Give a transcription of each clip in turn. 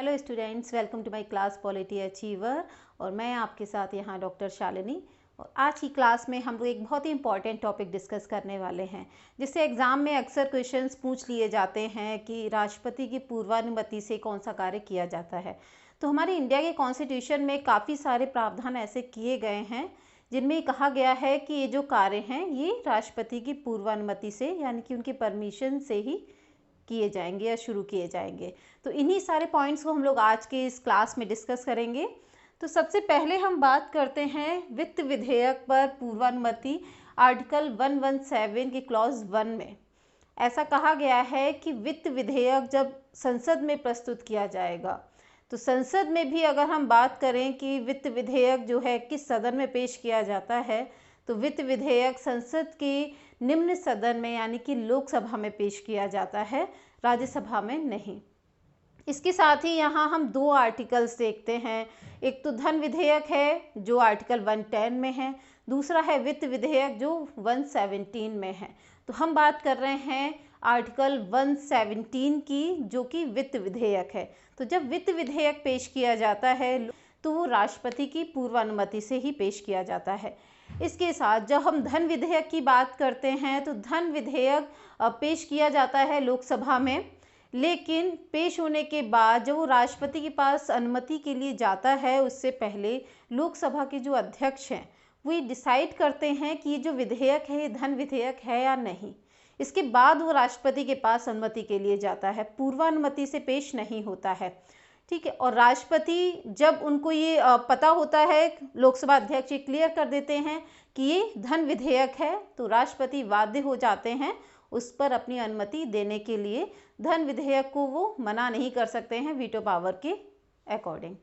Hello students, welcome to my class polity achiever. और मैं आपके साथ यहाँ डॉक्टर शालिनी। और आज की क्लास में हम लोग एक बहुत ही इंपॉर्टेंट टॉपिक डिस्कस करने वाले हैं, जिससे एग्ज़ाम में अक्सर क्वेश्चंस पूछ लिए जाते हैं कि राष्ट्रपति की पूर्वानुमति से कौन सा कार्य किया जाता है। तो हमारे इंडिया के कॉन्स्टिट्यूशन में काफ़ी सारे प्रावधान ऐसे किए गए हैं जिनमें कहा गया है कि ये जो कार्य हैं ये राष्ट्रपति की पूर्वानुमति से, यानी कि उनकी परमिशन से ही किए जाएंगे या शुरू किए जाएंगे। तो इन्हीं सारे पॉइंट्स को हम लोग आज के इस क्लास में डिस्कस करेंगे। तो सबसे पहले हम बात करते हैं वित्त विधेयक पर पूर्वानुमति। आर्टिकल 117 की क्लॉज 1 में ऐसा कहा गया है कि वित्त विधेयक जब संसद में प्रस्तुत किया जाएगा, तो संसद में भी अगर हम बात करें कि वित्त विधेयक जो है किस सदन में पेश किया जाता है, तो वित्त विधेयक संसद के निम्न सदन में यानी कि लोकसभा में पेश किया जाता है, राज्यसभा में नहीं। इसके साथ ही यहाँ हम दो आर्टिकल्स देखते हैं। एक तो धन विधेयक है जो आर्टिकल 110 में है, दूसरा है वित्त विधेयक जो 117 में है। तो हम बात कर रहे हैं आर्टिकल 117 की, जो कि वित्त विधेयक है। तो जब वित्त विधेयक पेश किया जाता है तो वो राष्ट्रपति की पूर्वानुमति से ही पेश किया जाता है। इसके साथ जब हम धन विधेयक की बात करते हैं तो धन विधेयक पेश किया जाता है लोकसभा में, लेकिन पेश होने के बाद जब वो राष्ट्रपति के पास अनुमति के लिए जाता है, उससे पहले लोकसभा के जो अध्यक्ष हैं वो डिसाइड करते हैं कि ये जो विधेयक है ये धन विधेयक है या नहीं। इसके बाद वो राष्ट्रपति के पास अनुमति के लिए जाता है, पूर्वानुमति से पेश नहीं होता है। ठीक है। और राष्ट्रपति जब उनको ये पता होता है, लोकसभा अध्यक्ष ये क्लियर कर देते हैं कि ये धन विधेयक है, तो राष्ट्रपति बाध्य हो जाते हैं उस पर अपनी अनुमति देने के लिए। धन विधेयक को वो मना नहीं कर सकते हैं वीटो पावर के अकॉर्डिंग।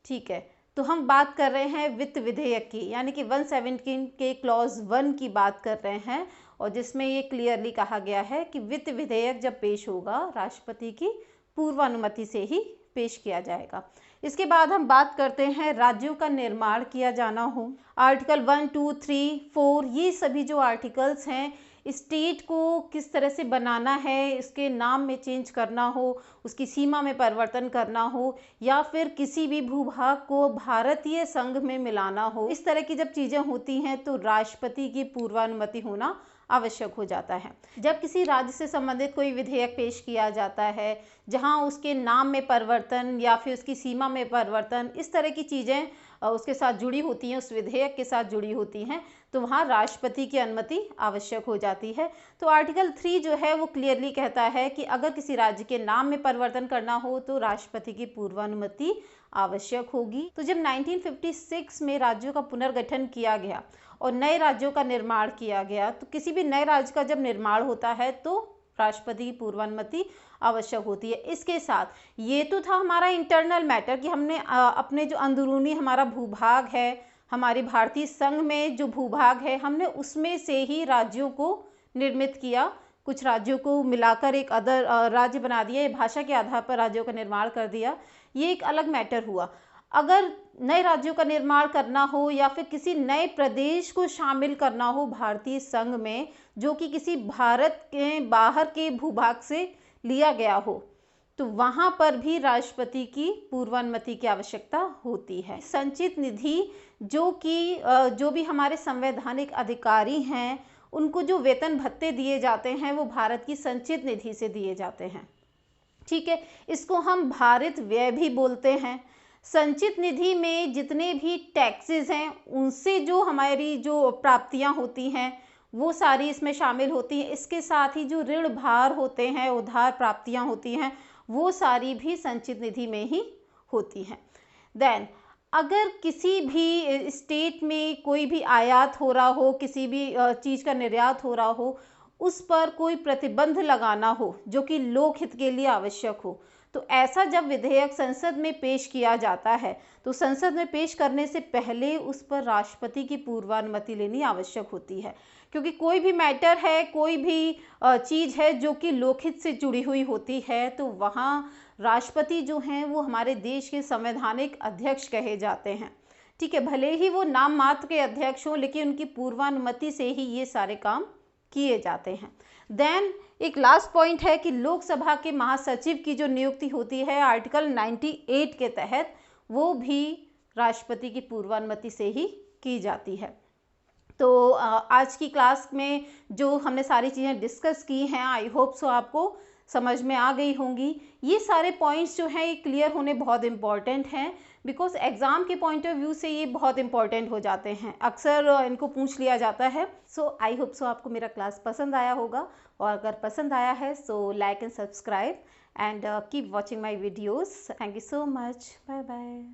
ठीक है। तो हम बात कर रहे हैं वित्त विधेयक की, यानी कि 117 के क्लॉज 1 की बात कर रहे हैं, और जिसमें ये क्लियरली कहा गया है कि वित्त विधेयक जब पेश होगा राष्ट्रपति की पूर्वानुमति से ही पेश किया जाएगा। इसके बाद हम बात करते हैं राज्यों का निर्माण किया जाना हो। आर्टिकल 1, 2, 3, 4 ये सभी जो आर्टिकल्स हैं, स्टेट को किस तरह से बनाना है, इसके नाम में चेंज करना हो, उसकी सीमा में परिवर्तन करना हो, या फिर किसी भी भूभाग को भारतीय संघ में मिलाना हो, इस तरह की जब चीज़ें होती हैं तो राष्ट्रपति की पूर्वानुमति होना आवश्यक हो जाता है। जब किसी राज्य से संबंधित कोई विधेयक पेश किया जाता है जहां उसके नाम में परिवर्तन या फिर उसकी सीमा में परिवर्तन, इस तरह की चीज़ें उसके साथ जुड़ी होती हैं, उस विधेयक के साथ जुड़ी होती हैं, तो वहाँ राष्ट्रपति की अनुमति आवश्यक हो जाती है। तो आर्टिकल 3 जो है वो क्लियरली कहता है कि अगर किसी राज्य के नाम में परिवर्तन करना हो तो राष्ट्रपति की पूर्वानुमति आवश्यक होगी। तो जब 1956 में राज्यों का पुनर्गठन किया गया और नए राज्यों का निर्माण किया गया, तो किसी भी नए राज्य का जब निर्माण होता है तो राष्ट्रपति की पूर्वानुमति आवश्यक होती है। इसके साथ ये तो था हमारा इंटरनल मैटर कि हमने अपने जो अंदरूनी हमारा भूभाग है, हमारी भारतीय संघ में जो भूभाग है, हमने उसमें से ही राज्यों को निर्मित किया, कुछ राज्यों को मिलाकर एक अदर राज्य बना दिया, भाषा के आधार पर राज्यों का निर्माण कर दिया, ये एक अलग मैटर हुआ। अगर नए राज्यों का निर्माण करना हो या फिर किसी नए प्रदेश को शामिल करना हो भारतीय संघ में, जो कि किसी भारत के बाहर के भूभाग से लिया गया हो, तो वहां पर भी राष्ट्रपति की पूर्वानुमति की आवश्यकता होती है। संचित निधि जो भी हमारे संवैधानिक अधिकारी हैं, उनको जो वेतन भत्ते दिए जाते हैं वो भारत की संचित निधि से दिए जाते हैं। ठीक है। इसको हम भारित व्यय भी बोलते हैं। संचित निधि में जितने भी टैक्सेस हैं उनसे जो हमारी जो प्राप्तियां होती हैं वो सारी इसमें शामिल होती हैं। इसके साथ ही जो ऋण भार होते हैं, उधार प्राप्तियां होती हैं, वो सारी भी संचित निधि में ही होती हैं। देन अगर किसी भी स्टेट में कोई भी आयात हो रहा हो, किसी भी चीज़ का निर्यात हो रहा हो, उस पर कोई प्रतिबंध लगाना हो जो कि लोकहित के लिए आवश्यक हो, तो ऐसा जब विधेयक संसद में पेश किया जाता है तो संसद में पेश करने से पहले उस पर राष्ट्रपति की पूर्वानुमति लेनी आवश्यक होती है, क्योंकि कोई भी मैटर है, कोई भी चीज़ है जो कि लोकहित से जुड़ी हुई होती है, तो वहाँ राष्ट्रपति जो हैं वो हमारे देश के संवैधानिक अध्यक्ष कहे जाते हैं। ठीक है। भले ही वो नाम मात्र के अध्यक्ष हों, लेकिन उनकी पूर्वानुमति से ही ये सारे काम किए जाते हैं। देन एक लास्ट पॉइंट है कि लोकसभा के महासचिव की जो नियुक्ति होती है आर्टिकल 98 के तहत, वो भी राष्ट्रपति की पूर्वानुमति से ही की जाती है। तो आज की क्लास में जो हमने सारी चीज़ें डिस्कस की हैं, आई होप सो आपको समझ में आ गई होंगी। ये सारे पॉइंट्स जो हैं ये क्लियर होने बहुत इंपॉर्टेंट हैं, बिकॉज एग्ज़ाम के पॉइंट ऑफ व्यू से ये बहुत इंपॉर्टेंट हो जाते हैं, अक्सर इनको पूछ लिया जाता है। सो आई होप सो आपको मेरा क्लास पसंद आया होगा, और अगर पसंद आया है so like and subscribe and keep watching my videos. Thank you so much, bye bye.